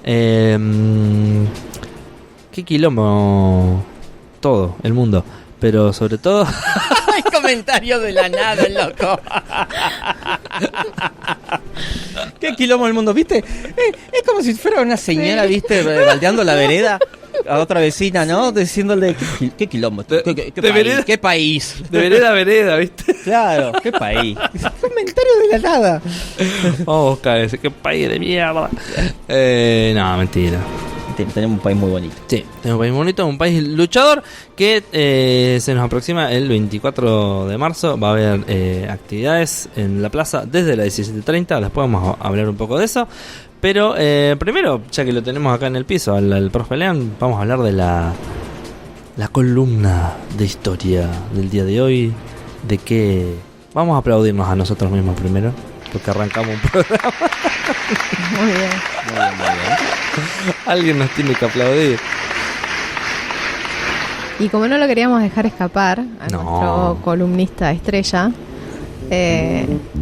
Qué quilombo todo, el mundo. Pero sobre todo... Hay comentarios de la nada, loco. Qué quilombo el mundo, ¿viste? Es como si fuera una señora, ¿viste? Baldeando la vereda a otra vecina, ¿no? Diciéndole, qué quilombo. ¿Qué país? Vereda, ¿Qué país? De vereda a vereda, ¿viste? Claro, qué país. Comentarios de la nada. Vamos a buscar ese, qué país de mierda. No, mentira. Tenemos un país muy bonito. Sí, tenemos un país bonito, un país luchador que se nos aproxima el 24 de marzo. Va a haber actividades en la plaza desde las 17:30. Después vamos a hablar un poco de eso. Pero primero, ya que lo tenemos acá en el piso, al profe Lean, vamos a hablar de la columna de historia del día de hoy. De que vamos a aplaudirnos a nosotros mismos primero, porque arrancamos un programa. Muy bien. Alguien nos tiene que aplaudir. Y como no lo queríamos dejar escapar a nuestro columnista estrella,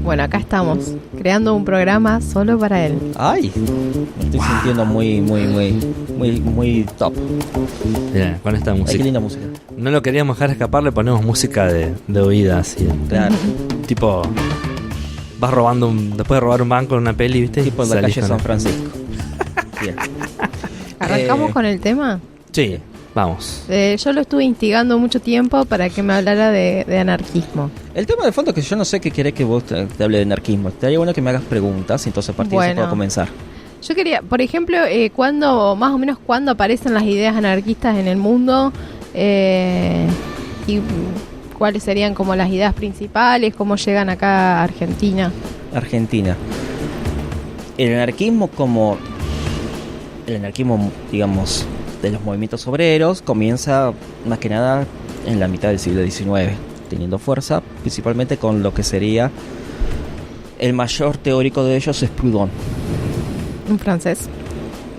bueno, acá estamos creando un programa solo para él. Ay, me estoy sintiendo muy top. Mirá, con esta música. Ay, qué linda música. No lo queríamos dejar escapar, le ponemos música de oída así. Claro. Tipo, vas robando después de robar un banco en una peli, ¿viste? Tipo en la calle San Francisco. Bien. ¿Arrancamos con el tema? Sí, vamos. Yo lo estuve instigando mucho tiempo para que me hablara de anarquismo. El tema de fondo es que yo no sé qué querés que vos te hable de anarquismo. Estaría bueno que me hagas preguntas y entonces a partir de eso puedo comenzar. Yo quería, por ejemplo, más o menos cuándo aparecen las ideas anarquistas en el mundo y cuáles serían como las ideas principales, cómo llegan acá a Argentina. El anarquismo digamos, de los movimientos obreros comienza más que nada en la mitad del siglo XIX, teniendo fuerza principalmente con lo que sería el mayor teórico de ellos es Proudhon. Un francés.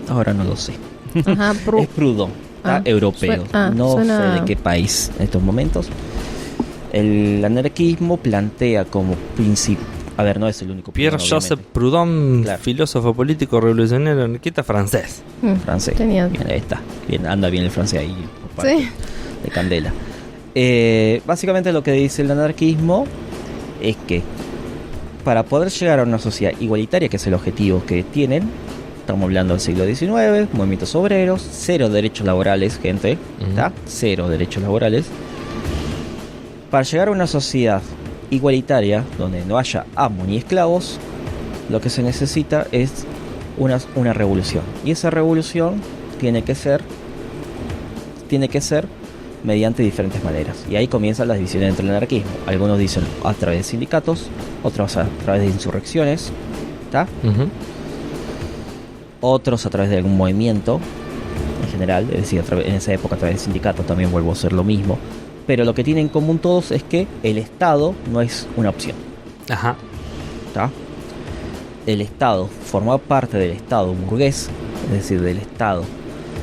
Ahora no lo sé. Ajá, es Proudhon, europeo. No sé de qué país en estos momentos. El anarquismo plantea como principio. A ver, no es el único. Pierre-Joseph Proudhon, claro. Filósofo político revolucionario anarquista francés. Francés. Genial. Bien, ahí está. Bien, anda bien el francés ahí. Por sí. De candela. Básicamente lo que dice el anarquismo es que para poder llegar a una sociedad igualitaria, que es el objetivo que tienen, estamos hablando del siglo XIX, movimientos obreros, cero derechos laborales, gente, ¿está? Cero derechos laborales. Para llegar a una sociedad igualitaria, donde no haya amos ni esclavos, lo que se necesita es una revolución. Y esa revolución tiene que ser mediante diferentes maneras. Y ahí comienzan las divisiones entre el anarquismo. Algunos dicen a través de sindicatos, otros a través de insurrecciones, ¿está? Otros a través de algún movimiento en general, es decir, en esa época a través de sindicatos también vuelvo a hacer lo mismo. Pero lo que tienen en común todos es que el Estado no es una opción. Ajá. ¿Está? El Estado, formar parte del Estado burgués, es decir, del Estado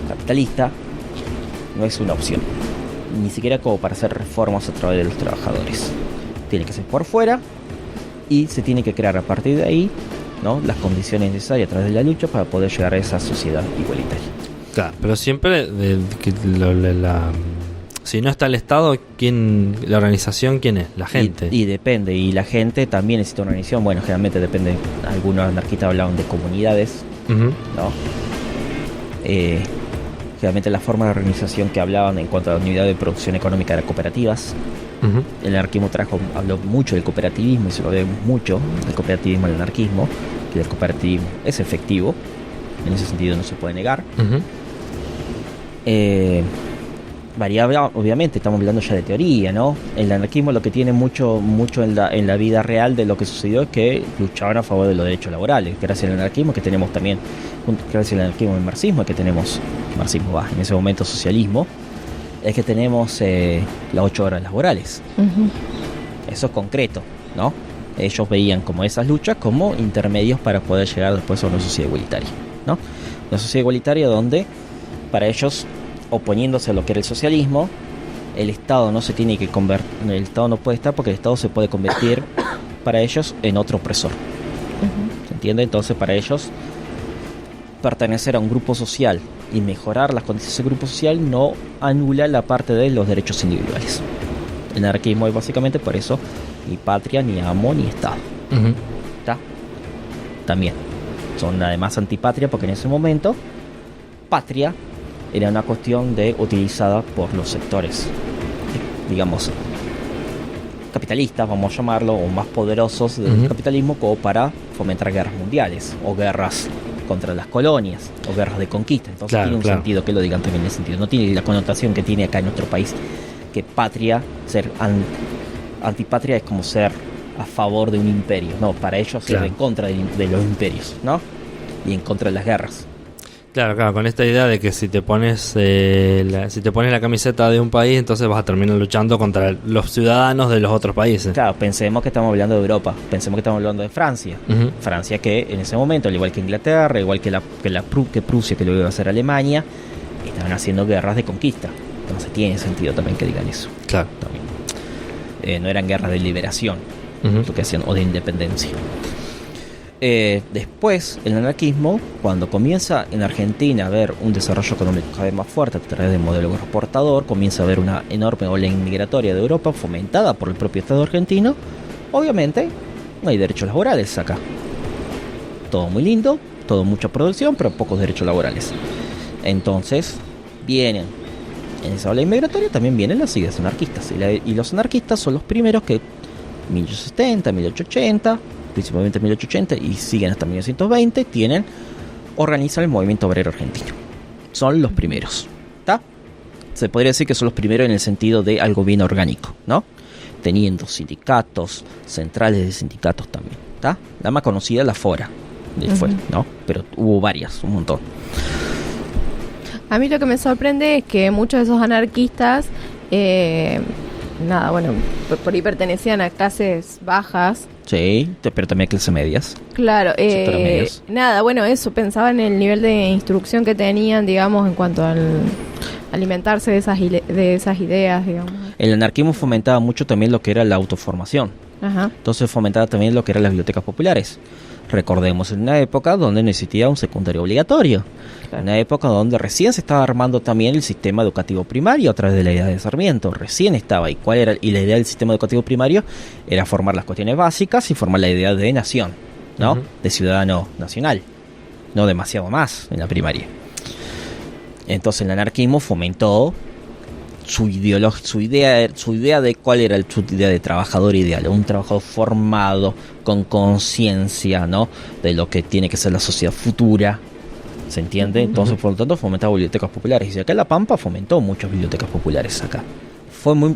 capitalista, no es una opción. Ni siquiera como para hacer reformas a través de los trabajadores. Tiene que ser por fuera y se tiene que crear a partir de ahí, ¿no?, las condiciones necesarias a través de la lucha para poder llegar a esa sociedad igualitaria. Claro, pero siempre si no está el Estado, la organización, ¿quién es? La gente. Y depende, y la gente también necesita una organización. Bueno, generalmente depende, algunos anarquistas hablaban de comunidades, ¿no? Generalmente la forma de organización que hablaban en cuanto a la unidad de producción económica eran cooperativas. El anarquismo habló mucho del cooperativismo y se lo ve mucho del cooperativismo al anarquismo, que el cooperativismo es efectivo, en ese sentido no se puede negar. Variable, obviamente, estamos hablando ya de teoría, ¿no? El anarquismo lo que tiene mucho en la vida real de lo que sucedió es que luchaban a favor de los derechos laborales. Gracias al anarquismo que tenemos también, gracias al anarquismo y el marxismo que tenemos, en ese momento socialismo, es que tenemos las 8 horas laborales. Eso es concreto, ¿no? Ellos veían como esas luchas como intermedios para poder llegar después a una sociedad igualitaria, ¿no? Una sociedad igualitaria donde para ellos, oponiéndose a lo que era el socialismo, el Estado no se tiene que convertir, el Estado no puede estar porque el Estado se puede convertir para ellos en otro opresor. ¿Se entiende? Entonces para ellos pertenecer a un grupo social y mejorar las condiciones del grupo social no anula la parte de los derechos individuales. El anarquismo es básicamente por eso ni patria, ni amo, ni Estado. ¿Está? También son además antipatria porque en ese momento patria era una cuestión utilizada por los sectores, digamos, capitalistas, vamos a llamarlo, o más poderosos del capitalismo, como para fomentar guerras mundiales o guerras contra las colonias o guerras de conquista. Entonces tiene un sentido que lo digan también en ese sentido. No tiene la connotación que tiene acá en nuestro país, que patria, ser antipatria es como ser a favor de un imperio. No, para ellos ser en contra de los imperios, ¿no? Y en contra de las guerras. Claro, con esta idea de que si te pones la camiseta de un país, entonces vas a terminar luchando contra los ciudadanos de los otros países. Claro, pensemos que estamos hablando de Europa, pensemos que estamos hablando de Francia. Francia que en ese momento, al igual que Inglaterra, igual que Prusia, que lo iba a hacer Alemania, estaban haciendo guerras de conquista. Entonces tiene sentido también que digan eso. Claro. También. No eran guerras de liberación, lo que hacían, o de independencia. Después, el anarquismo, cuando comienza en Argentina a haber un desarrollo económico cada vez más fuerte a través del modelo agroexportador, comienza a haber una enorme ola inmigratoria de Europa fomentada por el propio Estado argentino. Obviamente, no hay derechos laborales acá. Todo muy lindo, todo mucha producción, pero pocos derechos laborales. Entonces, vienen en esa ola inmigratoria, también vienen las ideas anarquistas. Y los anarquistas son los primeros que, 1870, 1880... principalmente en 1880 y siguen hasta 1920, organizan el movimiento obrero argentino. Son los primeros, ¿está? Se podría decir que son los primeros en el sentido de algo bien orgánico, ¿no? Teniendo sindicatos, centrales de sindicatos también, ¿está? La más conocida, la FORA, ¿no? Pero hubo varias, un montón. A mí lo que me sorprende es que muchos de esos anarquistas, por ahí pertenecían a clases bajas. Sí, pero también a clases medias. Claro, eso, pensaba en el nivel de instrucción que tenían, digamos, en cuanto al alimentarse de esas ideas, digamos. El anarquismo fomentaba mucho también lo que era la autoformación. Ajá. Entonces fomentaba también lo que eran las bibliotecas populares. Recordemos, en una época donde necesitaba un secundario obligatorio. Claro. Una época donde recién se estaba armando también el sistema educativo primario a través de la idea de Sarmiento. Recién estaba. ¿Y la idea del sistema educativo primario? Era formar las cuestiones básicas y formar la idea de nación, ¿no? De ciudadano nacional. No demasiado más en la primaria. Entonces el anarquismo fomentó su idea de cuál era su idea de trabajador ideal, un trabajador formado con conciencia, ¿no? De lo que tiene que ser la sociedad futura, ¿se entiende? Entonces, por lo tanto, fomentaba bibliotecas populares. Y acá en La Pampa fomentó muchas bibliotecas populares acá.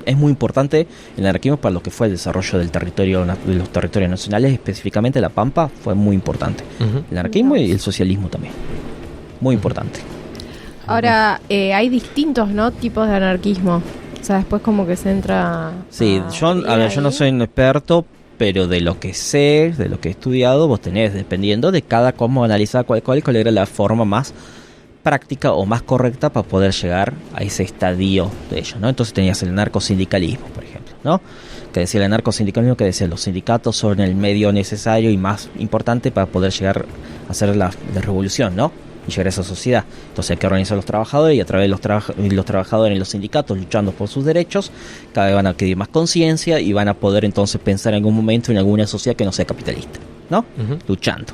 Es muy importante el anarquismo para lo que fue el desarrollo del territorio, de los territorios nacionales, específicamente La Pampa fue muy importante. El anarquismo y el socialismo también, muy importante. Ahora, hay distintos, ¿no?, tipos de anarquismo. O sea, después como que se entra... Sí, yo no soy un experto, pero de lo que sé, de lo que he estudiado, vos tenés, dependiendo de cómo analizar cuál era la forma más práctica o más correcta para poder llegar a ese estadio de ello, ¿no? Entonces tenías el anarcosindicalismo, por ejemplo, ¿no? Que decía el anarcosindicalismo, que decía los sindicatos son el medio necesario y más importante para poder llegar a hacer la revolución, ¿no? Y llegar a esa sociedad. Entonces hay que organizar a los trabajadores, y a través de los trabajadores en los sindicatos luchando por sus derechos, cada vez van a adquirir más conciencia y van a poder entonces pensar en algún momento en alguna sociedad que no sea capitalista, ¿no? Luchando.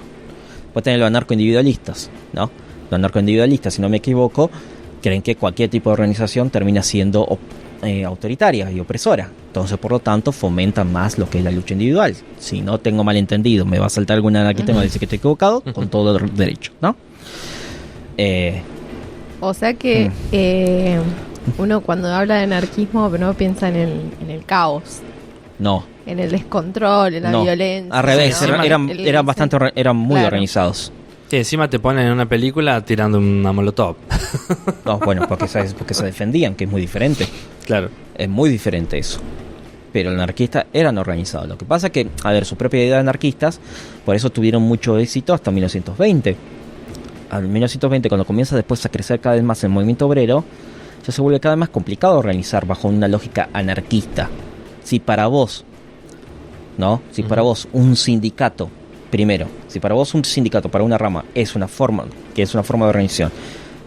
Puede tener los anarcoindividualistas, ¿no? Los anarcoindividualistas, si no me equivoco, creen que cualquier tipo de organización termina siendo autoritaria y opresora. Entonces, por lo tanto, fomentan más lo que es la lucha individual. Si no tengo malentendido, me va a saltar algún anarquista y me va a decir que estoy equivocado, con todo el derecho, ¿no? O sea que uno cuando habla de anarquismo no piensa en el caos. No. En el descontrol, en la violencia. Al revés, ¿no? eran muy organizados. Sí, encima te ponen en una película tirando una molotov. No, bueno, porque se defendían, que es muy diferente. Claro. Es muy diferente eso. Pero los anarquistas eran organizados. Lo que pasa es que, su propia idea de anarquistas, por eso tuvieron mucho éxito hasta 1920. En 1920, cuando comienza después a crecer cada vez más el movimiento obrero, ya se vuelve cada vez más complicado organizar bajo una lógica anarquista. Si para vos, ¿no? Si para vos un sindicato primero, si para vos un sindicato, para una rama, es una forma de organización,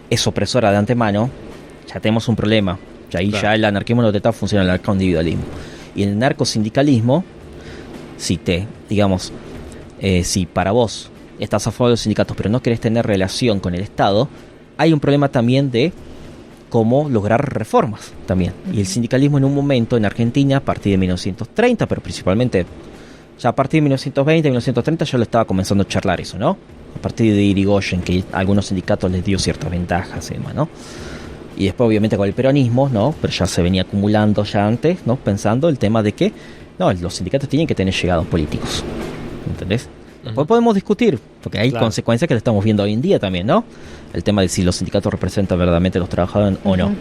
es opresora de antemano, ya tenemos un problema. Y ahí ya el anarquismo no te está funcionando, el anarcoindividualismo. Y el narcosindicalismo, si para vos estás a favor de los sindicatos, pero no querés tener relación con el Estado, hay un problema también de cómo lograr reformas también. Y el sindicalismo en un momento en Argentina, a partir de 1930, pero principalmente ya a partir de 1920, 1930 yo lo estaba comenzando a charlar eso, ¿no? A partir de Irigoyen, que a algunos sindicatos les dio ciertas ventajas y demás, ¿no? Y después obviamente con el peronismo, ¿no? Pero ya se venía acumulando ya antes, ¿no? Pensando el tema de que, no, los sindicatos tienen que tener llegados políticos, ¿entendés? Después podemos discutir, porque hay consecuencias que lo estamos viendo hoy en día también, ¿no? El tema de si los sindicatos representan verdaderamente a los trabajadores o no.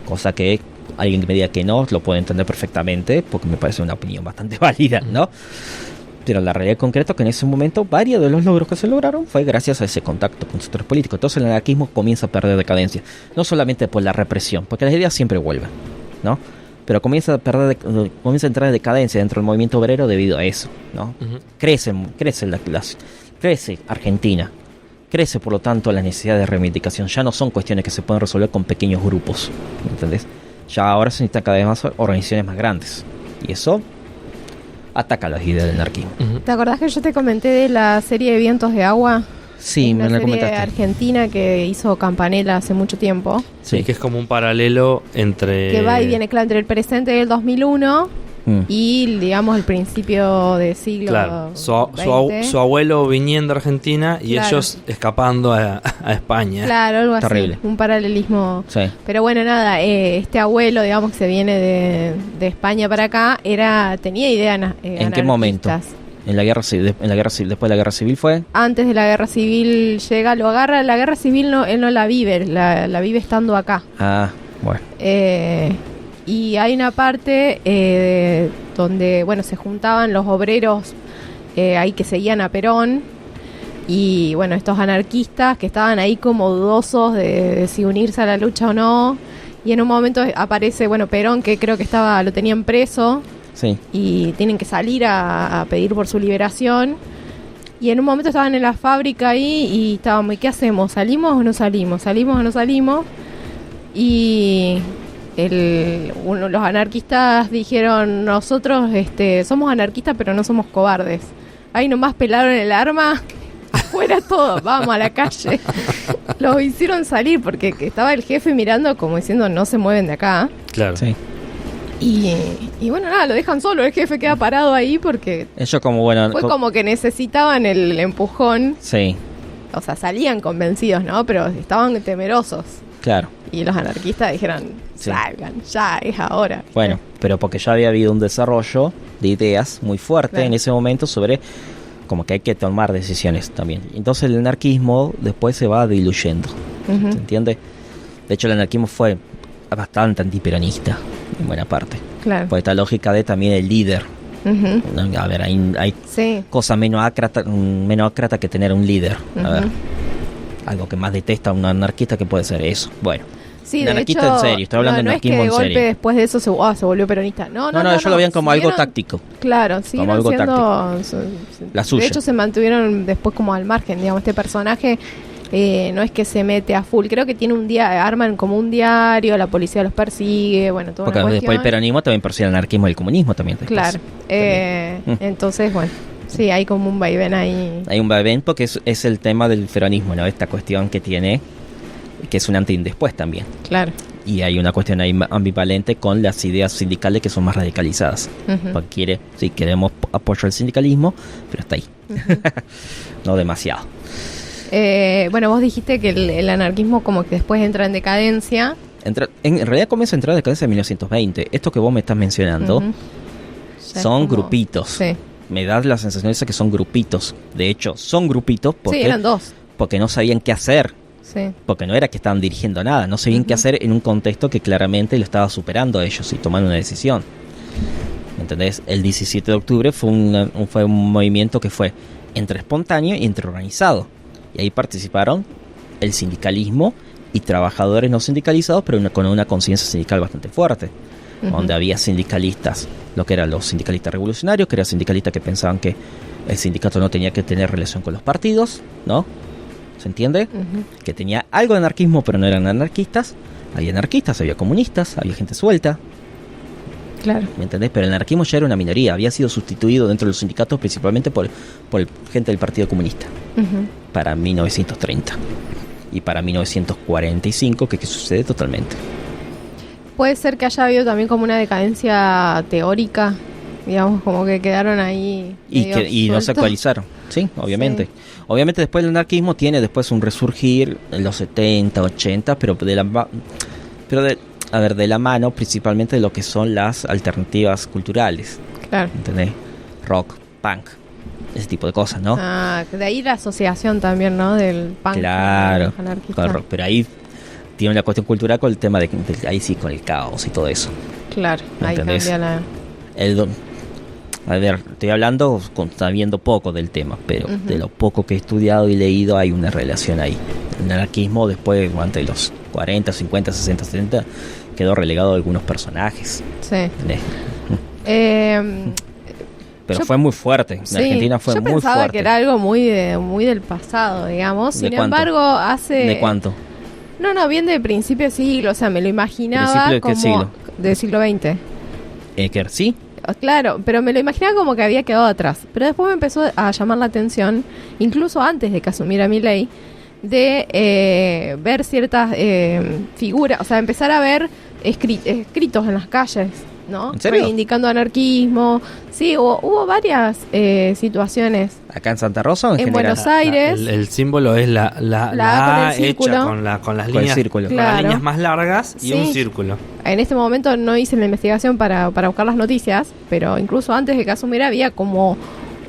Cosa que alguien que me diga que no, lo puede entender perfectamente, porque me parece una opinión bastante válida, ¿no? Pero la realidad concreta es que en ese momento varios de los logros que se lograron fue gracias a ese contacto con sectores políticos. Entonces el anarquismo comienza a perder decadencia, no solamente por la represión, porque las ideas siempre vuelven, ¿no? Pero comienza a entrar en decadencia dentro del movimiento obrero debido a eso, ¿no? Crece la clase, crece Argentina, crece por lo tanto la necesidad de reivindicación. Ya no son cuestiones que se pueden resolver con pequeños grupos, ¿entendés? Ya ahora se necesitan cada vez más organizaciones más grandes, y eso ataca las ideas del anarquismo. ¿Te acordás que yo te comenté de la serie de Vientos de Agua? Sí, me la comentaste. Una serie argentina que hizo Campanella hace mucho tiempo. Sí, que es como un paralelo entre... Que va y viene, claro, entre el presente del 2001 y, digamos, el principio del siglo Claro, XX. su abuelo viniendo a Argentina y ellos escapando a España. Claro, algo así. Terrible. Un paralelismo. Sí. Pero bueno, nada, este abuelo, digamos, que se viene de España para acá, tenía ideas ¿En qué momento? En la guerra civil, después de la guerra civil fue. Antes de la guerra civil llega, lo agarra. La guerra civil él no la vive, la vive estando acá. Ah, bueno. Y hay una parte donde, bueno, se juntaban los obreros ahí que seguían a Perón. Y bueno, estos anarquistas que estaban ahí como dudosos de si unirse a la lucha o no. Y en un momento aparece, bueno, Perón, que creo que lo tenían preso. Sí. Y tienen que salir a pedir por su liberación. Y en un momento estaban en la fábrica ahí y estábamos, ¿y qué hacemos? ¿Salimos o no salimos? ¿Salimos o no salimos? Y los anarquistas dijeron, nosotros somos anarquistas pero no somos cobardes. Ahí nomás pelaron el arma, afuera todo, vamos a la calle. Los hicieron salir porque estaba el jefe mirando como diciendo, no se mueven de acá. Claro. Sí. Y bueno, nada, lo dejan solo, el jefe queda parado ahí porque Ellos como que necesitaban el empujón. Sí. O sea, salían convencidos, ¿no? Pero estaban temerosos. Claro. Y los anarquistas dijeron, salgan, ya es ahora. Bueno, pero porque ya había habido un desarrollo de ideas muy fuerte en ese momento sobre como que hay que tomar decisiones también. Entonces el anarquismo después se va diluyendo. ¿Se entiende? De hecho el anarquismo fue bastante antiperonista en buena parte. Claro. Por esta lógica de también el líder. A ver, hay cosa menos ácrata que tener un líder. A ver, algo que más detesta un anarquista que puede ser eso. Bueno, sí, un de anarquista hecho, en serio, estoy hablando de anarquismo no es que en de serio. golpe después de eso se volvió peronista. No, ellos lo veían como algo táctico. Claro, siguieron algo siendo La suya. De hecho se mantuvieron después como al margen, digamos, este personaje no es que se mete a full, creo que tiene arman como un diario, la policía los persigue, bueno, toda porque una después el peronismo también persigue el anarquismo y el comunismo también. Claro, entonces bueno, sí, hay como un vaivén ahí. Hay un vaivén porque es el tema del peronismo, ¿no? Esta cuestión que tiene, que es un antes y un después también. Claro. Y hay una cuestión ahí ambivalente con las ideas sindicales que son más radicalizadas. Porque queremos apoyo al sindicalismo, pero hasta ahí. No demasiado. Bueno, vos dijiste que el anarquismo como que después entra en decadencia. En realidad comienza a entrar en decadencia en 1920. Esto que vos me estás mencionando son grupitos. Sí. Me da la sensación esa que son grupitos. De hecho, son grupitos porque, sí, eran dos. Porque no sabían qué hacer. Sí. Porque no era que estaban dirigiendo nada. No sabían qué hacer en un contexto que claramente lo estaba superando a ellos y tomando una decisión. ¿Entendés? El 17 de octubre fue un movimiento que fue entre espontáneo y entre organizado. Y ahí participaron el sindicalismo y trabajadores no sindicalizados, pero con una conciencia sindical bastante fuerte. donde había sindicalistas, lo que eran los sindicalistas revolucionarios, que eran sindicalistas que pensaban que el sindicato no tenía que tener relación con los partidos, ¿no? ¿Se entiende? Que tenía algo de anarquismo, pero no eran anarquistas. Había anarquistas, había comunistas, había gente suelta. Claro. ¿Me entendés? Pero el anarquismo ya era una minoría, había sido sustituido dentro de los sindicatos principalmente por gente del Partido Comunista para 1930 y para 1945 que sucede totalmente. Puede ser que haya habido también como una decadencia teórica, digamos, como que quedaron ahí y no se sueltos. actualizaron, sí, obviamente. Sí. Obviamente después el anarquismo tiene después un resurgir en los 70, 80, pero de la mano principalmente de lo que son las alternativas culturales. Claro. ¿Entendés? Rock, punk, ese tipo de cosas, ¿no? Ah, de ahí la asociación también, ¿no? Del punk. Claro, Anarquista. con el rock, pero ahí tiene una cuestión cultural con el tema de ahí sí, con el caos y todo eso. Claro, ahí ¿Entendés? cambia la... A ver, estoy hablando, sabiendo poco del tema, pero de lo poco que he estudiado y leído hay una relación ahí. El anarquismo después, durante los 40, 50, 60, 70, quedó relegado a algunos personajes. Sí. ¿Entendés? Pero Yo- fue muy fuerte. En Sí, Argentina fue yo muy pensaba fuerte. que era algo muy del pasado, digamos. ¿De Sin cuánto? embargo, hace... ¿De cuánto? No, bien de principio de siglo, o sea, me lo imaginaba ¿Principio de qué como... siglo? Del siglo XX. Que sí, Claro, pero me lo imaginaba como que había quedado atrás. Pero después me empezó a llamar la atención, incluso antes de que asumiera Milei, de ver ciertas figuras, o sea, empezar a ver escritos en las calles, ¿no? ¿En serio? Reivindicando anarquismo. Sí, hubo varias situaciones. acá en Santa Rosa o en En general. Buenos Aires. El símbolo es la La A A con el hecha círculo. con las Con el líneas, círculo. con las Claro. líneas más largas y Sí. un círculo. En este momento no hice la investigación para buscar las noticias, pero incluso antes de que asumiera había como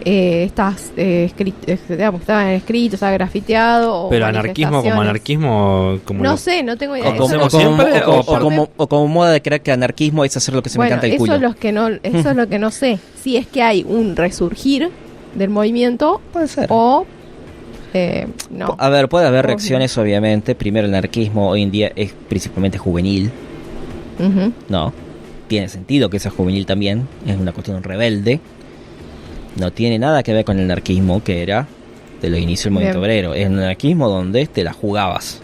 estas digamos, que estaban escritos, estaba grafiteado. O Pero anarquismo como manifestaciones. anarquismo como No lo- sé, no tengo idea. O como- Eso como es lo- siempre, eso o es lo que- o como moda de creer que anarquismo es hacer lo que se me bueno, canta el eso culo. es lo que no sé. Si es que hay un resurgir del movimiento Puede ser. o no. A ver, puede haber Obvio. reacciones, obviamente. Primero, el anarquismo hoy en día es principalmente juvenil, Ujú. ¿no? Tiene sentido que sea juvenil también. Es una cuestión rebelde. No tiene nada que ver con el anarquismo que era de los inicios del movimiento Bien. obrero. Es un anarquismo donde te la jugabas.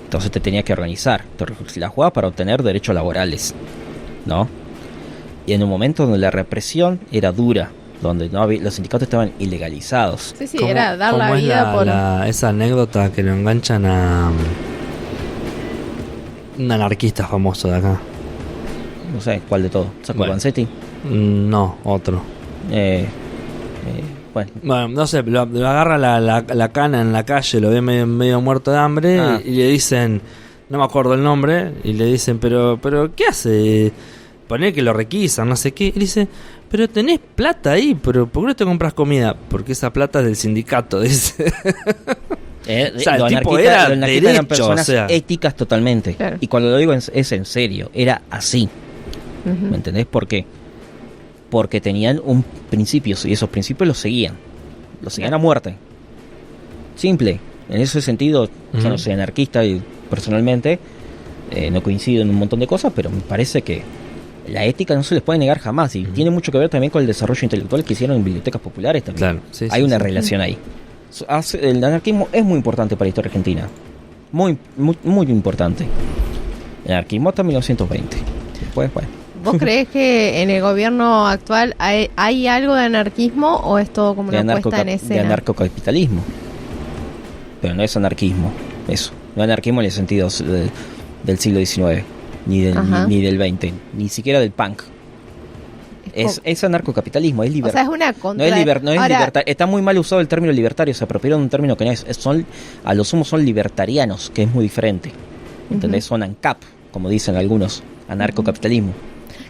Entonces te tenías que organizar. Te la jugabas para obtener derechos laborales, ¿no? Y en un momento donde la represión era dura, donde no había, los sindicatos estaban ilegalizados. Sí, sí, ¿Cómo- era dar la cómo es vida por... esa anécdota que lo enganchan a un anarquista famoso de acá? No sé, ¿cuál de todo? ¿Saco Bueno. Vanzetti? No, otro. Bueno, Bueno, no sé, lo agarra la cana en la calle, lo ve medio muerto de hambre Ah. y le dicen, no me acuerdo el nombre, y le dicen, pero ¿qué hace? Poner que lo requisan, no sé qué. Y dice, pero tenés plata ahí, pero ¿por qué no te compras comida? Porque esa plata es del sindicato, dice. O sea, el los tipo anarquistas- era los anarquistas eran derecho, personas o sea. éticas totalmente. Claro. Y cuando lo digo es en serio, era así. Ujú. ¿Me entendés por qué? Porque tenían un principio y esos principios los seguían. Los seguían a muerte. Simple. En ese sentido, yo no Ujú. soy anarquista y personalmente no coincido en un montón de cosas, pero me parece que la ética no se les puede negar jamás y tiene mucho que ver también con el desarrollo intelectual que hicieron en bibliotecas populares también. Claro, sí, Hay sí, una sí. relación ahí. El anarquismo es muy importante para la historia argentina. Muy, muy, muy importante. El anarquismo hasta 1920. Después, bueno. ¿Vos creés que en el gobierno actual hay algo de anarquismo o es todo como de, una puesta en de escena? anarcocapitalismo. Pero no es anarquismo. Eso. No es anarquismo en el sentido del siglo XIX. Ni Ajá. ni del XX. Ni siquiera del punk. Es anarcocapitalismo. Es O libertad. sea, es una No contra... es, no es Ahora, libertad. Está muy mal usado el término libertario. Se apropiaron de un término que no es. A lo sumo son libertarianos, que es muy diferente. ¿Entendés? Son ANCAP, como dicen algunos. Anarcocapitalismo.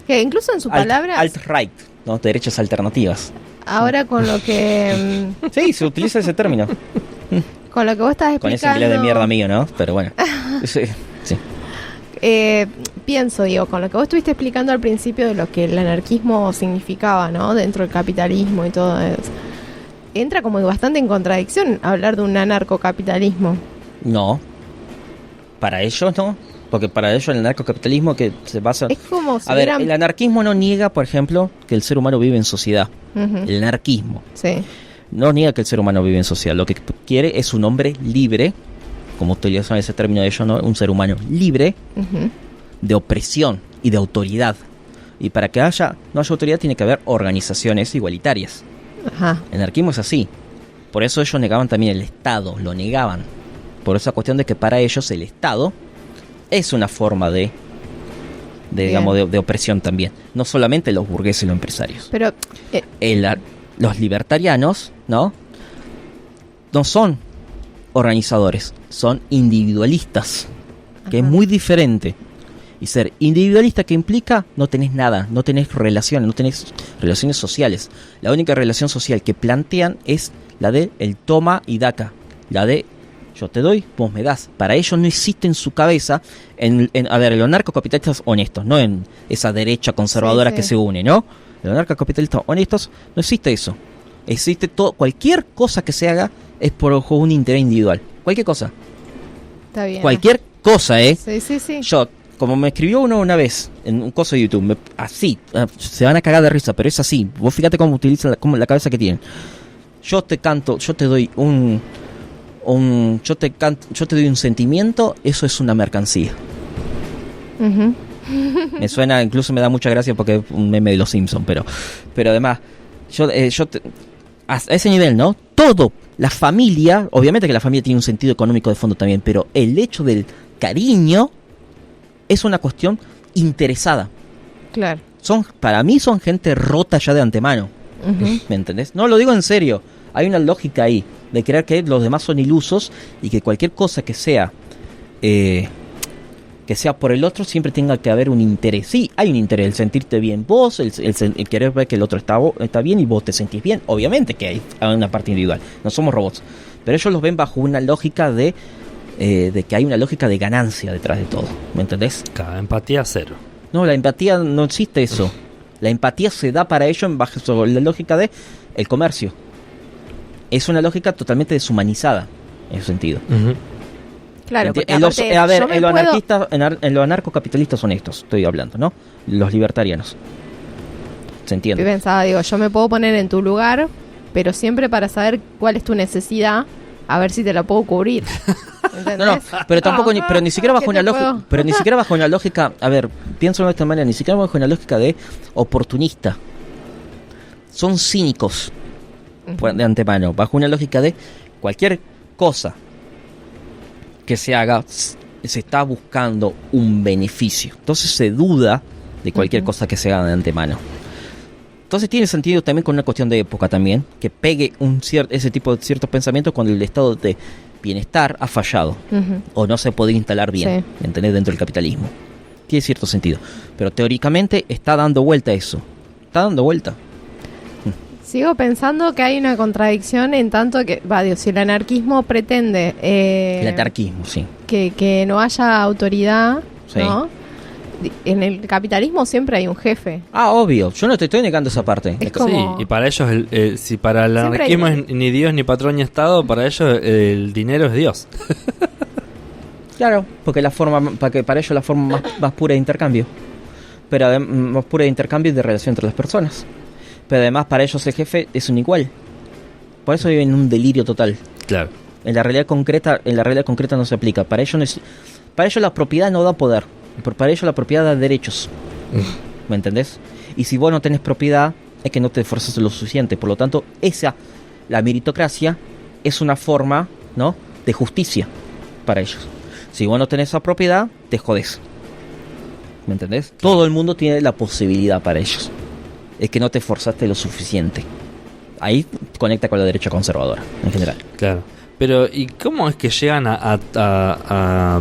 que incluso en sus palabras, Alt-right, ¿no? Derechas alternativas. ahora con lo que Sí, se utiliza ese término. con lo que vos estás explicando, Con ese inglés de mierda mío, ¿no? Pero bueno. Sí, sí. pienso, digo, con lo que vos estuviste explicando al principio de lo que el anarquismo significaba, ¿no? Dentro del capitalismo y todo eso. Entra como bastante en contradicción hablar de un anarcocapitalismo. No. Para ellos no, porque para ellos el anarcocapitalismo que se basa... Es como si A ver, hubieran- el anarquismo no niega, por ejemplo, que el ser humano vive en sociedad. Ujú. El anarquismo Sí. no niega que el ser humano vive en sociedad. Lo que quiere es un hombre libre, como utilizan ese término de ellos, ¿no? Un ser humano libre Ujú. de opresión y de autoridad. Y para que no haya autoridad tiene que haber organizaciones igualitarias. Ajá. El anarquismo es así. Por eso ellos negaban también el Estado, lo negaban. Por esa cuestión de que para ellos el Estado es una forma de digamos, de opresión también. No solamente los burgueses y los empresarios. Pero Los libertarianos, ¿no? No son organizadores, son individualistas. Que es Ajá. muy diferente. Y ser individualista, que implica no tenés nada, no tenés relaciones, no tenés relaciones sociales. La única relación social que plantean es la de el toma y daca, la de yo te doy, vos me das. Para ellos no existe en su cabeza, a ver, los anarcocapitalistas honestos, no en esa derecha conservadora Sí, sí. que se une, ¿no? Los anarcocapitalistas honestos, no existe eso. Existe todo, cualquier cosa que se haga es por un interés individual. Cualquier cosa. está bien. Cualquier cosa, Sí, sí, sí. Yo, como me escribió uno una vez en un coso de YouTube, así, se van a cagar de risa, pero es así. Vos fíjate cómo utilizan la cabeza que tienen. Yo te canto, yo te doy yo te doy un sentimiento, eso es una mercancía. Ujú. Me suena, incluso me da mucha gracia porque es un meme de los Simpsons, pero además, a ese nivel, ¿no? Todo, la familia, obviamente que la familia tiene un sentido económico de fondo también, pero el hecho del cariño es una cuestión interesada. Claro. Para mí son gente rota ya de antemano. Ujú. ¿Me entendés? No, lo digo en serio. Hay una lógica ahí de creer que los demás son ilusos y que cualquier cosa que sea por el otro siempre tenga que haber un interés. Sí, hay un interés, el sentirte bien vos, el querer ver que el otro está bien y vos te sentís bien. Obviamente que hay una parte individual, no somos robots. Pero ellos los ven bajo una lógica de que hay una lógica de ganancia detrás de todo. ¿Me entendés? Cada empatía cero. No, la empatía no existe eso. La empatía se da para ello bajo la lógica de el comercio. Es una lógica totalmente deshumanizada en ese sentido. Claro, porque En los aparte, yo me puedo- anarquistas, en los anarcocapitalistas honestos, estoy hablando, ¿no? Los libertarianos. ¿Se entiende? pensaba, digo, yo me puedo poner en tu lugar, pero siempre para saber cuál es tu necesidad, a ver si te la puedo cubrir. ¿Entendés? No, pero tampoco, pero ni siquiera bajo ¿Qué una te lógica, puedo? pero ni siquiera bajo una lógica, a ver, pienso de esta manera, ni siquiera bajo una lógica de oportunista. Son cínicos de antemano, bajo una lógica de cualquier cosa que se haga, se está buscando un beneficio. Entonces se duda de cualquier cosa que se haga de antemano. Entonces tiene sentido también con una cuestión de época también, que pegue ese tipo de ciertos pensamientos cuando el estado de bienestar ha fallado Ujú. o no se puede instalar bien, Sí. ¿entendés? Dentro del capitalismo. Tiene cierto sentido. Pero teóricamente está dando vuelta eso. Está dando vuelta. Sigo pensando que hay una contradicción en tanto que, Dios, si el anarquismo pretende El anarquismo, sí. que no haya autoridad, Sí. ¿no? En el capitalismo siempre hay un jefe. Ah, obvio. Yo no te estoy negando esa parte. Es como- Sí, y para ellos, si para el Siempre anarquismo hay- es ni Dios ni patrón ni Estado, para ellos el dinero es Dios. Claro, porque para ellos la forma más pura de intercambio. Pero más pura de intercambio y de relación entre las personas. Pero además para ellos el jefe es un igual. Por eso viven en un delirio total. Claro. En la realidad concreta no se aplica. Para ellos la propiedad no da poder. Para ellos la propiedad da derechos. ¿Me entendés? Y si vos no tenés propiedad, es que no te esforzas lo suficiente. Por lo tanto, la meritocracia es una forma, ¿no?, de justicia para ellos. Si vos no tenés esa propiedad, te jodés. ¿Me entendés? Todo el mundo tiene la posibilidad para ellos. Es que no te esforzaste lo suficiente. Ahí conecta con la derecha conservadora, en general. Claro. Pero, ¿y cómo es que llegan a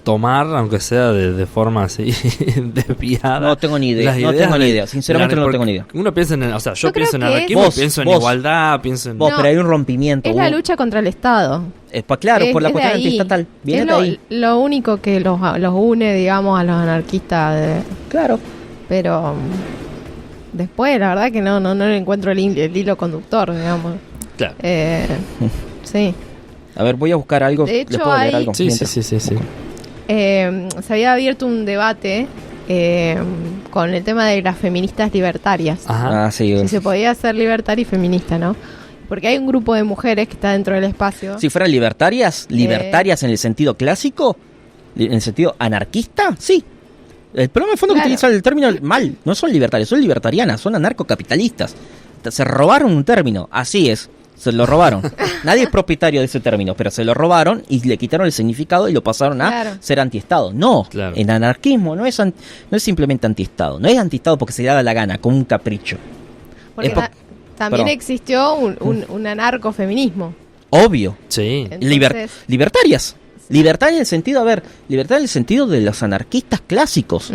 tomar, aunque sea de forma así desviada? No tengo ni idea, las no ideas tengo ni de- idea, sinceramente no tengo ni idea. Uno piensa en, yo Yo creo pienso en que es- anarquismo, Vos, pienso en vos. igualdad, pienso en... Vos, No, pero hay un rompimiento. Es la lucha contra el Estado. Claro, por la Es de cuestión ahí. antiestatal. Viene Es de ahí. lo único que los une, digamos, a los anarquistas. Claro. Pero después, la verdad que no le encuentro el hilo conductor, digamos. Claro. Sí. A ver, voy a buscar algo. De hecho, ¿Les puedo leer hay- algo? Sí, Mientras. sí. se había abierto un debate con el tema de las feministas libertarias. Ajá. Sí. Si se podía ser libertaria y feminista, ¿no? Porque hay un grupo de mujeres que está dentro del espacio. Si fueran libertarias en el sentido clásico, en el sentido anarquista, sí. El problema de fondo es que utilizan el término mal. No son libertarias, son libertarianas, son anarcocapitalistas. Se robaron un término, así es. Se lo robaron. Nadie es propietario de ese término, pero se lo robaron y le quitaron el significado y lo pasaron a ser antiestado. No, el anarquismo no es simplemente antiestado. No es antiestado porque se le da la gana, como un capricho. Porque también existió un anarcofeminismo. Obvio. Sí. Entonces, libertarias. Libertad en el sentido, libertad en el sentido de los anarquistas clásicos,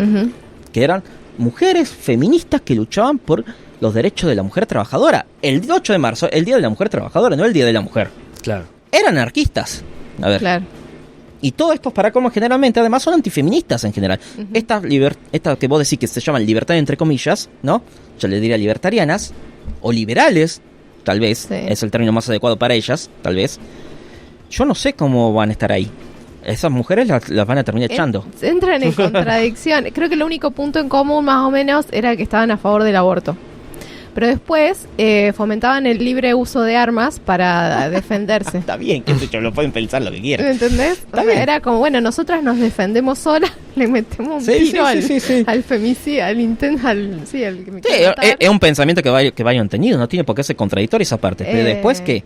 que eran mujeres feministas que luchaban por los derechos de la mujer trabajadora. El 8 de marzo, el Día de la Mujer Trabajadora, no el Día de la Mujer. Claro. Eran anarquistas. A ver. Claro. Y todos estos para como generalmente, además, son antifeministas en general. Estas que vos decís que se llaman libertad entre comillas, ¿no? Yo le diría libertarianas, o liberales, tal vez, es el término más adecuado para ellas, tal vez. Yo no sé cómo van a estar ahí. Esas mujeres las van a terminar echando. Entran en contradicción. Creo que el único punto en común, más o menos, era que estaban a favor del aborto. Pero después fomentaban el libre uso de armas para defenderse. Está bien, que yo lo pueden pensar lo que quieran. ¿Entendés? Era como, bueno, nosotras nos defendemos solas, le metemos un tiro al femicidio, al intento, al es un pensamiento que vayan tenido, no tiene por qué ser contradictorio esa parte. Pero después, ¿qué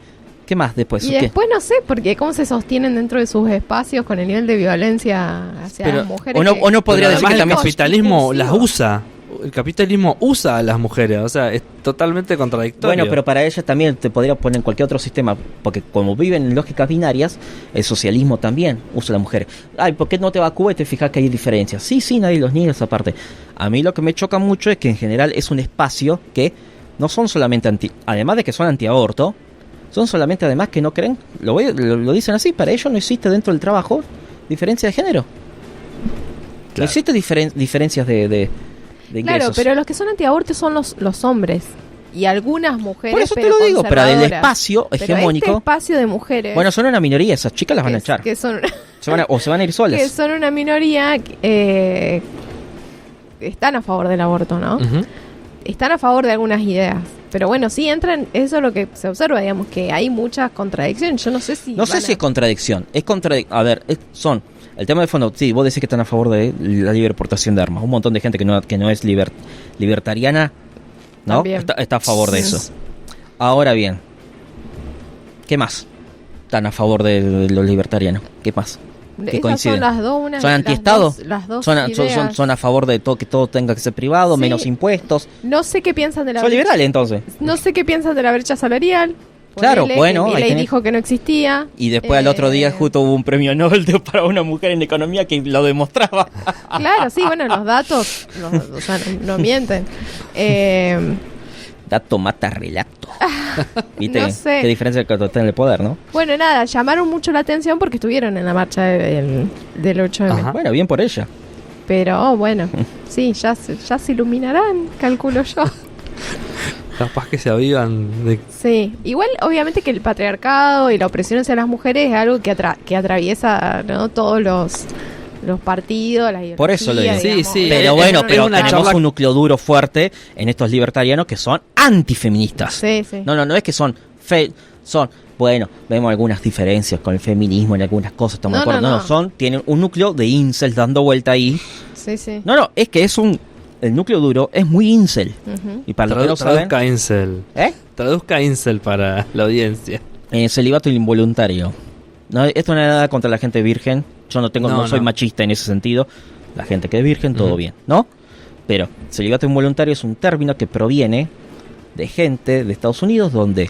más después? Y después no sé, porque cómo se sostienen dentro de sus espacios con el nivel de violencia hacia las mujeres. O no podría decir que el también capitalismo las usa. El capitalismo usa a las mujeres, o sea, es totalmente contradictorio. Bueno, pero para ellas también te podría poner en cualquier otro sistema, porque como viven en lógicas binarias, el socialismo también usa a las mujeres. Ay, ¿por qué no te vacúas y te fijas que hay diferencias? Sí, nadie los niega esa parte. A mí lo que me choca mucho es que en general es un espacio que no son solamente además de que son antiaborto, son solamente además que no creen, lo dicen así, para ellos no existe dentro del trabajo diferencia de género. Claro. No existe diferencias de ingresos. Claro, pero los que son antiabortos son los hombres y algunas mujeres. Por eso te lo digo, pero del espacio hegemónico. Este espacio de mujeres. Bueno, son una minoría, esas chicas las van a echar. Que son, se van a ir solas. Que son una minoría que están a favor del aborto, ¿no? Están a favor de algunas ideas. Pero bueno, sí entran, eso es lo que se observa, digamos, que hay muchas contradicciones. Yo no sé si... No sé si es contradicción. A ver, son... El tema de fondo, sí, vos decís que están a favor de la libre portación de armas. Un montón de gente que no es libertariana, ¿no? Está a favor de eso. Ahora bien, ¿qué más están a favor de los libertarianos? ¿Qué más? ¿Qué coinciden? Son las dos, ¿Son antiestado? Las dos son a favor de todo, que todo tenga que ser privado, menos impuestos. No sé qué piensan de la brecha. ¿Son liberales entonces? No sé qué piensan de la brecha salarial. Claro, bueno. Milei dijo que no existía. Y después al otro día justo hubo un premio Nobel para una mujer en economía que lo demostraba. Claro, sí, bueno, los datos no mienten. Dato mata relato. ¿Viste? No sé. Qué diferencia que está en el poder, ¿no? Bueno, nada, llamaron mucho la atención porque estuvieron en la marcha del 8M. Ajá. Bueno, bien por ella. Pero bueno, sí, ya se iluminarán, calculo yo. Capaz que se avivan de... Sí, igual obviamente que el patriarcado y la opresión hacia las mujeres es algo que atraviesa, ¿no? Todos los partidos, las ideologías. Por eso lo digo. Sí. Pero bueno, tenemos un núcleo duro fuerte en estos libertarianos que son antifeministas. Sí. No es que son bueno, vemos algunas diferencias con el feminismo en algunas cosas, estamos de acuerdo. Tienen un núcleo de incels dando vuelta ahí. Sí. No, es que el núcleo duro es muy incel. Y para los que no saben... Traduzca incel. Traduzca incel para la audiencia. Celibato involuntario. No, esto no es nada contra la gente virgen. Yo no soy machista en ese sentido. La gente que es virgen, todo bien, ¿no? Pero celibato involuntario es un término que proviene de gente de Estados Unidos donde,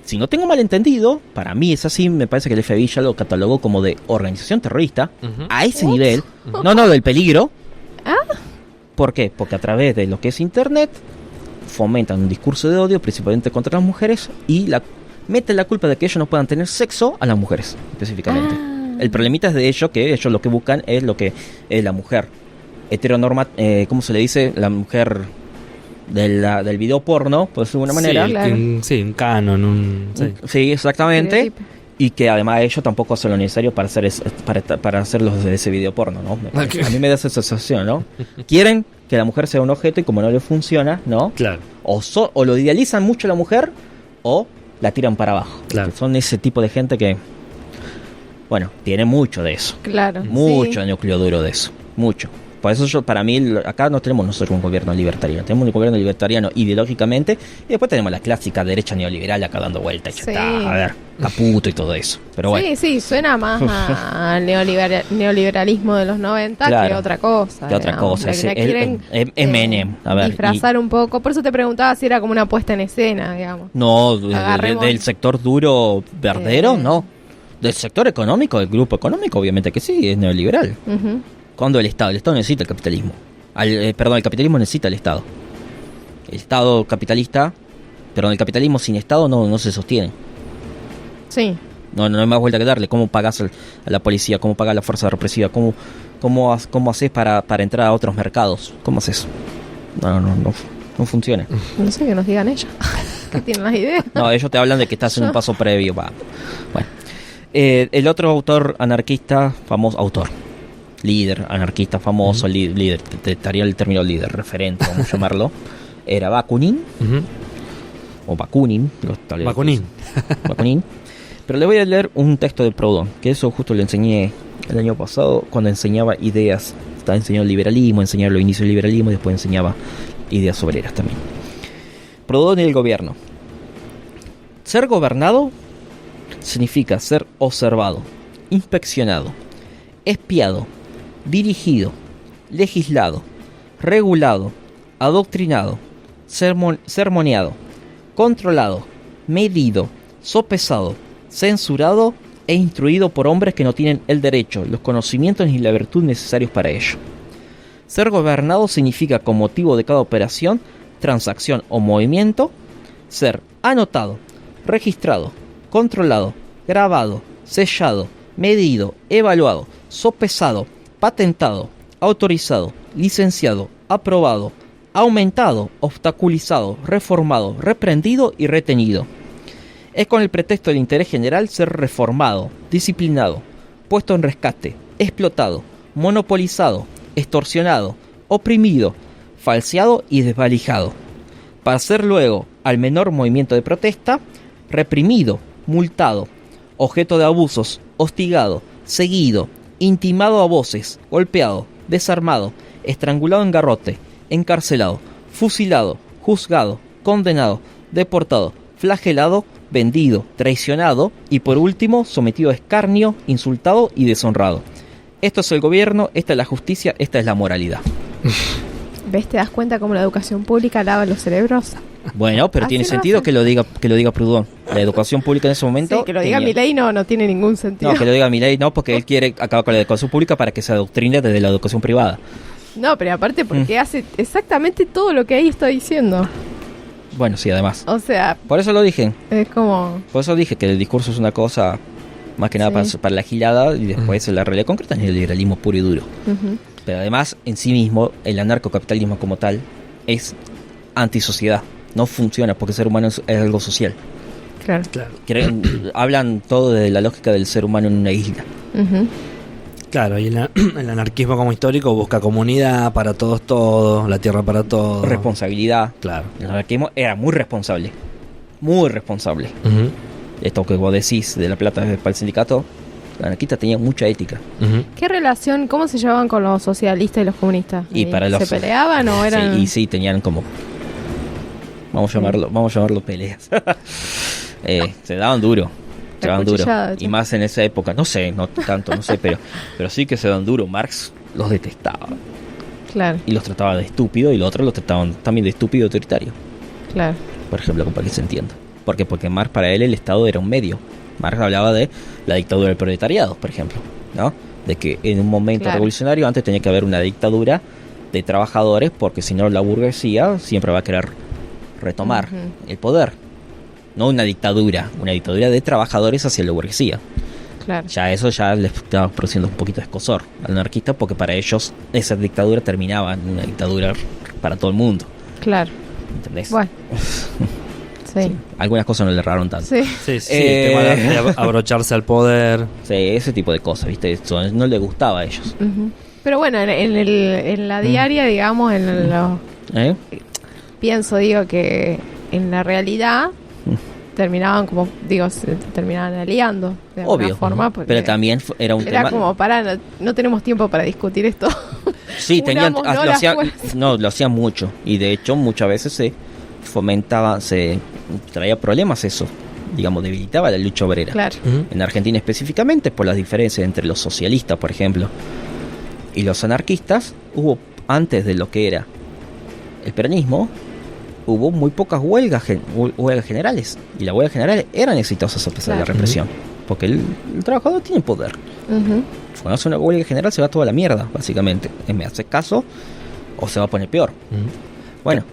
si no tengo mal entendido, para mí es así, me parece que el FBI ya lo catalogó como de organización terrorista, a ese nivel. No, del peligro. ¿Por qué? Porque a través de lo que es internet fomentan un discurso de odio, principalmente contra las mujeres, y meten la culpa de que ellos no puedan tener sexo a las mujeres, específicamente. El problemita es de ellos, que ellos lo que buscan es lo que es la mujer heteronorma, ¿cómo se le dice? La mujer del video porno, por decirlo de alguna manera. Sí, un canon, Sí, exactamente. Y que además ellos tampoco hacen lo necesario para hacer los de ese video porno, ¿no? A mí me da esa sensación, ¿no? Quieren que la mujer sea un objeto y como no le funciona, ¿no? Claro. O lo idealizan mucho a la mujer o la tiran para abajo. Claro. Son ese tipo de gente que, bueno, tiene mucho de eso. Claro. Mucho sí. núcleo duro de eso. Mucho. Por eso para mí, acá no tenemos nosotros un gobierno libertariano. Tenemos un gobierno libertariano ideológicamente y después tenemos la clásica derecha neoliberal acá dando vueltas. Sí. A ver, Caputo y todo eso. Pero bueno. Sí, suena más al neoliberalismo de los 90 Claro. que otra cosa. Que otra cosa. La quieren Es Menem. A ver, disfrazar un poco. Por eso te preguntaba si era como una puesta en escena, digamos. No, Agarremos. del sector duro verdadero, no. Del sector económico, del grupo económico, obviamente que sí, es neoliberal. Ujú. Cuando el Estado necesita el capitalismo. El capitalismo necesita el Estado. El Estado capitalista, perdón, el capitalismo sin Estado no se sostiene. Sí. No hay más vuelta que darle. ¿Cómo pagas a la policía? ¿Cómo pagas la fuerza represiva? ¿Cómo haces para entrar a otros mercados? ¿Cómo haces? No funciona. No sé, que nos digan ellos. Que tienen las ideas. No, ellos te hablan de que estás en un paso previo. Va. Bueno. El otro autor anarquista, famoso autor, líder anarquista famoso, líder, te estaría el término líder, referente, vamos a llamarlo, era Bakunin, o Bakunin. Bakunin. Pero le voy a leer un texto de Proudhon, que eso justo le enseñé el año pasado, cuando enseñaba ideas. Estaba enseñando liberalismo, enseñaba los inicios del liberalismo, y después enseñaba ideas obreras también. Proudhon y el gobierno. Ser gobernado significa ser observado, inspeccionado, espiado, dirigido, legislado, regulado, adoctrinado, sermoneado, controlado, medido, sopesado, censurado e instruido por hombres que no tienen el derecho, los conocimientos ni la virtud necesarios para ello. Ser gobernado significa, con motivo de cada operación, transacción o movimiento, ser anotado, registrado, controlado, grabado, sellado, medido, evaluado, sopesado, patentado, autorizado, licenciado, aprobado, aumentado, obstaculizado, reformado, reprendido y retenido. Es con el pretexto del interés general ser reformado, disciplinado, puesto en rescate, explotado, monopolizado, extorsionado, oprimido, falseado y desvalijado, para ser luego, al menor movimiento de protesta, reprimido, multado, objeto de abusos, hostigado, seguido, intimado a voces, golpeado, desarmado, estrangulado en garrote, encarcelado, fusilado, juzgado, condenado, deportado, flagelado, vendido, traicionado y por último sometido a escarnio, insultado y deshonrado. Esto es el gobierno, esta es la justicia, esta es la moralidad. ¿Ves? ¿Te das cuenta cómo la educación pública lava los cerebros? Bueno, pero tiene sentido que lo diga Proudhon. La educación pública en ese momento. Sí, que lo diga Milei no tiene ningún sentido. No, que lo diga Milei no, porque él quiere acabar con la educación pública para que se adoctrine desde la educación privada. No, pero aparte porque hace exactamente todo lo que ahí está diciendo. Bueno, sí, además. O sea, Por eso lo dije. es como... Por eso dije que el discurso es una cosa más que nada Sí. para la gilada y después la realidad concreta es el liberalismo puro y duro. Ujú. Pero además, en sí mismo, el anarcocapitalismo como tal es antisociedad. No funciona porque el ser humano es algo social. Claro. Hablan todo de la lógica del ser humano en una isla. Ujú. Claro, y el anarquismo como histórico busca comunidad para todos, la tierra para todos. Responsabilidad. Claro. El anarquismo era muy responsable. Muy responsable. Ujú, Esto que vos decís de la plata para el sindicato, los anarquistas tenían mucha ética. ujú. ¿Qué relación, cómo se llevaban con los socialistas y los comunistas? Y para los- ¿Se peleaban o eran...? Sí, y sí, tenían como... Vamos a llamarlo peleas. Se daban duro. Se daban duro. Acuchilladas, Y más en esa época. No sé, no tanto, no sé, pero sí que se daban duro. Marx los detestaba. Claro, Y los trataba de estúpido y los otros los trataban también de estúpido y autoritario. claro. Por ejemplo, para que se entienda. ¿Por qué? Porque Marx para él el Estado era un medio. Marx hablaba de la dictadura del proletariado, por ejemplo, ¿no? De que en un momento Claro. revolucionario antes tenía que haber una dictadura de trabajadores porque si no la burguesía siempre va a querer retomar Ujú. el poder. No una dictadura de trabajadores hacia la burguesía. Claro. Ya eso ya les estaba produciendo un poquito de escozor al anarquista porque para ellos esa dictadura terminaba en una dictadura para todo el mundo. Claro. ¿Entendés? Bueno. Sí. Algunas cosas no le erraron tanto. Sí. Sí, el tema de abrocharse al poder. Sí, ese tipo de cosas, ¿viste? Eso no le gustaba a ellos. Ujú. Pero bueno, en la diaria, digamos, ¿Eh? pienso, digo, que en la realidad terminaban como, digo, se terminaban aliando de alguna Obvio. forma. Porque Pero también era un era tema... como, no tenemos tiempo para discutir esto. Sí, tenían, Unámonos lo las hacían, fuerzas. no, lo hacían mucho. Y de hecho, muchas veces se fomentaba, se traía problemas eso. Digamos, debilitaba la lucha obrera. Claro. Ujú. En Argentina específicamente, por las diferencias entre los socialistas, por ejemplo, y los anarquistas, hubo, antes de lo que era el peronismo, hubo muy pocas huelgas generales. Y las huelgas generales eran exitosas a pesar de la Claro. represión. Porque el trabajador tiene poder. Ujú. Cuando hace una huelga general se va toda la mierda, básicamente. Me hace caso o se va a poner peor. Ujú. Bueno,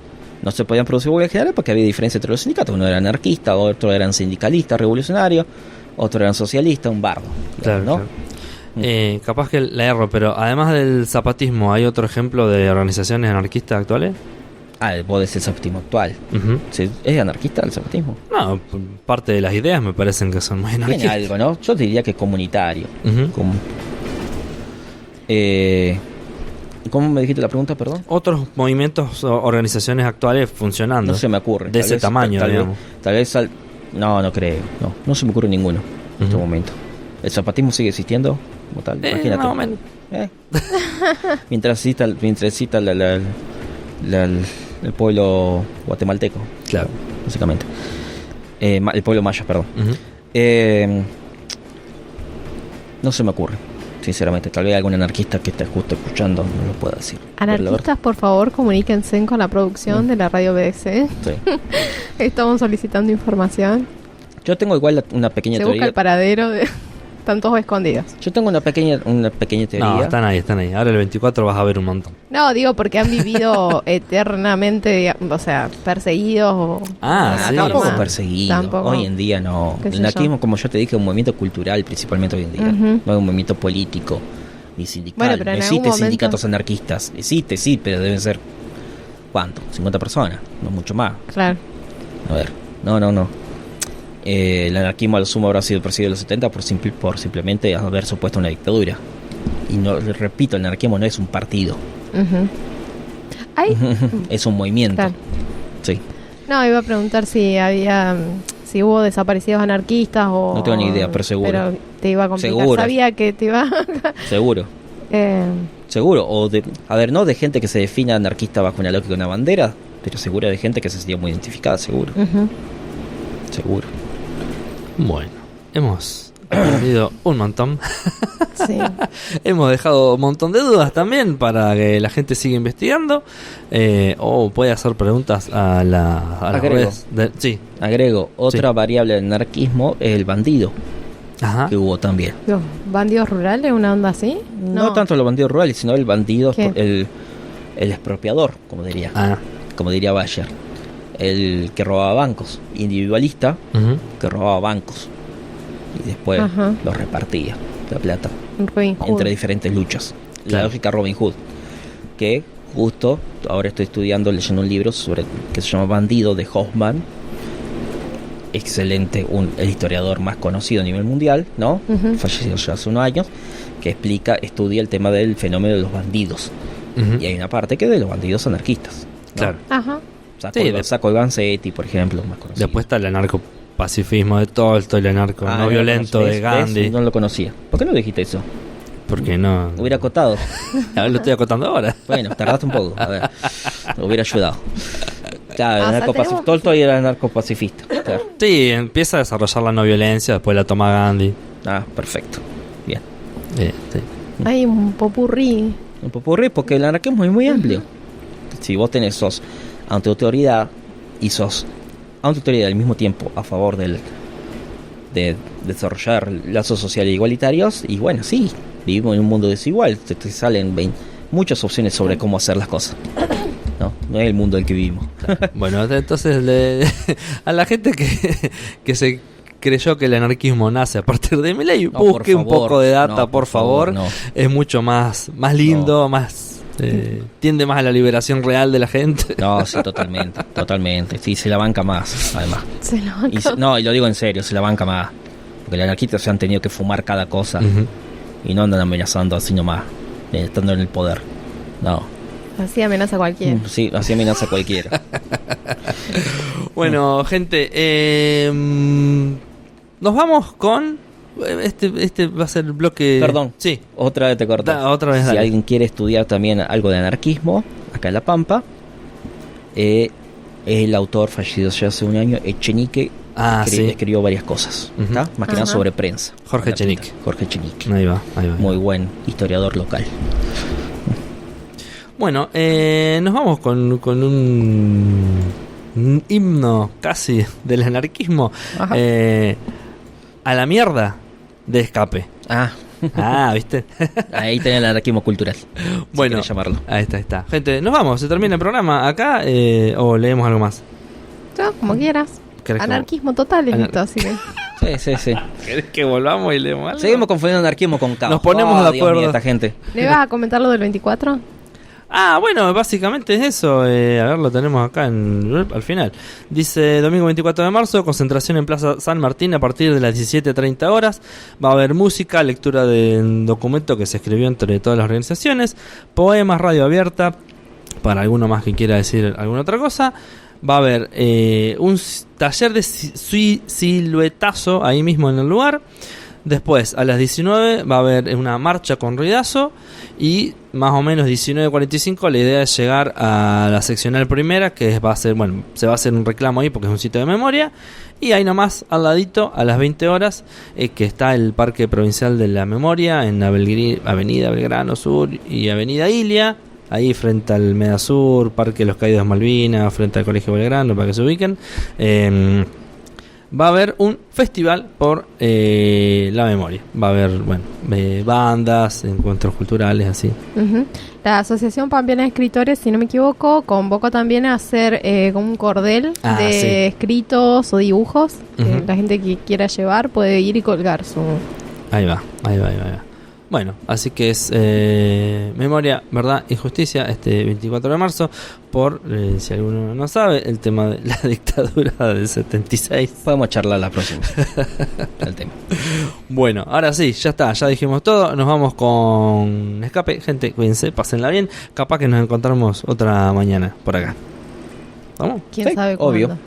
no se podían producir huelgas generales porque había diferencia entre los sindicatos. Uno era anarquista, otro eran sindicalistas, revolucionarios, otro eran socialistas, un bardo. Claro, ¿no? claro. Capaz que la erro, pero además del zapatismo, ¿hay otro ejemplo de organizaciones anarquistas actuales? Ah, vos decís el zapatismo actual. Ujú. ¿Sí? ¿Es anarquista el zapatismo? No, parte de las ideas me parecen que son muy Tiene anarquistas. algo, ¿no? Yo diría que comunitario. Ujú. ¿Cómo me dijiste la pregunta, perdón? Otros movimientos o organizaciones actuales funcionando. No se me ocurre. De ese tamaño, digamos. Tal vez no creo. No se me ocurre ninguno en este Ujú. momento. ¿El zapatismo sigue existiendo como tal? Imagínate. Más o menos. Mientras cita el pueblo guatemalteco, Claro. básicamente. El pueblo maya, perdón. Ujú. No se me ocurre, sinceramente. Tal vez algún anarquista que esté justo escuchando no lo pueda decir. Pero la Anarquistas, por favor, comuníquense con la producción de la radio BDC. verdad, sí. Estamos solicitando información. Yo tengo igual una pequeña Se busca teoría. el paradero de... Están todos escondidos. Yo tengo una pequeña teoría. No, están ahí. Ahora el 24 vas a ver un montón. No, digo porque han vivido eternamente, o sea, perseguidos o... Ah, de sí. alguna Tampoco forma. perseguido. Tampoco. Hoy en día no. Qué sé El anarquismo, yo. como yo te dije, es un movimiento cultural, principalmente hoy en día. Ujú. No es un movimiento político ni sindical. Bueno, pero no en existen algún momento- sindicatos anarquistas. Existe, sí, pero deben ser. ¿Cuánto? 50 personas, no mucho más. Claro. A ver, no. El anarquismo a lo sumo habrá sido perseguido en los 70 por simplemente haber supuesto una dictadura. Y no, repito, el anarquismo no es un partido, Ujú. Ay, es un movimiento. claro. Sí, No, iba a preguntar si había... Si hubo desaparecidos anarquistas o... No tengo ni idea, pero seguro. Pero te iba a complicar. Seguro. Sabía que te iba... seguro. Seguro, a ver, no de gente que se defina anarquista bajo una lógica de una bandera, pero seguro de gente que se sentía muy identificada, seguro. Ujú. Seguro. Bueno, hemos aprendido un montón. Sí. Hemos dejado un montón de dudas también para que la gente siga investigando. O puede hacer preguntas a las Agrego. redes. Sí. Agrego, otra Sí. variable del anarquismo es el bandido, Ajá. que hubo también. Los bandidos rurales, una onda así. No tanto los bandidos rurales, sino el bandido, ¿Qué? el expropiador, como diría Bayer. El que robaba bancos, individualista, Ujú. que robaba bancos. Y después Ajá. los repartía, la plata, Robin Hood. entre diferentes luchas. La Claro. lógica Robin Hood, que justo ahora estoy leyendo un libro que se llama Bandido, de Hoffman. Excelente, el historiador más conocido a nivel mundial, ¿no? Ujú. Falleció ya hace unos años, que estudia el tema del fenómeno de los bandidos. Ujú. Y hay una parte que es de los bandidos anarquistas, ¿no? Claro. Ajá. Sacco el Vanzetti, por ejemplo, más conocido. Después está el anarcopacifismo de Tolstoy, el anarco no lo violento conocí. de Gandhi. No lo conocía. ¿Por qué no dijiste eso? Porque no. Hubiera acotado. A ver, lo estoy acotando ahora. Bueno, tardaste un poco. A ver, me hubiera ayudado. Claro, O sea, tenemos- Tolstoy era anarcopacifista. Claro. Sí, empieza a desarrollar la no violencia, después la toma Gandhi. Ah, perfecto. Bien. Sí. Hay un popurrí. Un popurrí, porque el anarquismo es muy amplio. Si vos sos autoridad y sos autoridad al mismo tiempo a favor de desarrollar lazos sociales igualitarios, y bueno, sí, vivimos en un mundo desigual, te salen muchas opciones sobre cómo hacer las cosas. No es el mundo en el que vivimos. Bueno, entonces a la gente que se creyó que el anarquismo nace a partir de Milei, No, por busque un favor, poco de data, no, por favor. no. Es mucho más lindo, más tiende más a la liberación real de la gente. No, sí, totalmente. Sí, se la banca más, además. Se lo banca. Y lo digo en serio, se la banca más. Porque los anarquistas se han tenido que fumar cada cosa y no andan amenazando así nomás, estando en el poder. No. Así amenaza cualquiera. Sí, así amenaza cualquiera. Bueno, gente, nos vamos con... Este va a ser el bloque... Perdón. Sí. Otra vez te corto. Otra vez, si dale. alguien quiere estudiar también algo de anarquismo, acá en La Pampa, el autor fallecido ya hace un año, Echenique, escribió varias cosas, ¿tá? Más que nada sobre prensa. Jorge Echenique. Ahí va. Muy buen historiador local. Bueno, nos vamos con un himno casi del anarquismo. A la mierda de Escape. ¿Viste? Ahí tenés el anarquismo cultural. Bueno, si llamarlo. Ahí está. Gente, nos vamos, se termina el programa acá o leemos algo más. Yo, como quieras. Anarquismo total es esto, así que... Sí. ¿Querés que volvamos y leemos algo? Seguimos confundiendo anarquismo con caos. Nos ponemos de acuerdo. Dios mío, esta gente. ¿Le vas a comentar lo del 24? Bueno, básicamente es eso. A ver, lo tenemos acá al final. Dice, domingo 24 de marzo, concentración en Plaza San Martín a partir de las 17:30 horas. Va a haber música, lectura de un documento que se escribió entre todas las organizaciones, poemas, radio abierta, para alguno más que quiera decir alguna otra cosa. Va a haber un taller de siluetazo ahí mismo en el lugar. Después, a las 19 va a haber una marcha con ruidazo. Y más o menos 19:45 la idea es llegar a la seccional primera, que va a ser, se va a hacer un reclamo ahí porque es un sitio de memoria. Y ahí nomás, al ladito, a las 20 horas, que está el Parque Provincial de la Memoria, en Avenida Belgrano Sur y Avenida Ilia. Ahí frente al Medasur, Parque de los Caídos de Malvinas, frente al Colegio Belgrano, para que se ubiquen. Va a haber un festival por la memoria. Va a haber, bandas, encuentros culturales, así. La Asociación Pampeana de Escritores, si no me equivoco, convocó también a hacer como un cordel de escritos o dibujos. La gente que quiera llevar puede ir y colgar su... Ahí va. Bueno, así que es Memoria, Verdad y Justicia este 24 de marzo por, si alguno no sabe, el tema de la dictadura del 76. Podemos charlar la próxima. El tema. Bueno, ahora sí, ya está, ya dijimos todo. Nos vamos con Escape. Gente, cuídense, pásenla bien. Capaz que nos encontramos otra mañana por acá. ¿Vamos? ¿Quién sabe cuándo? Obvio.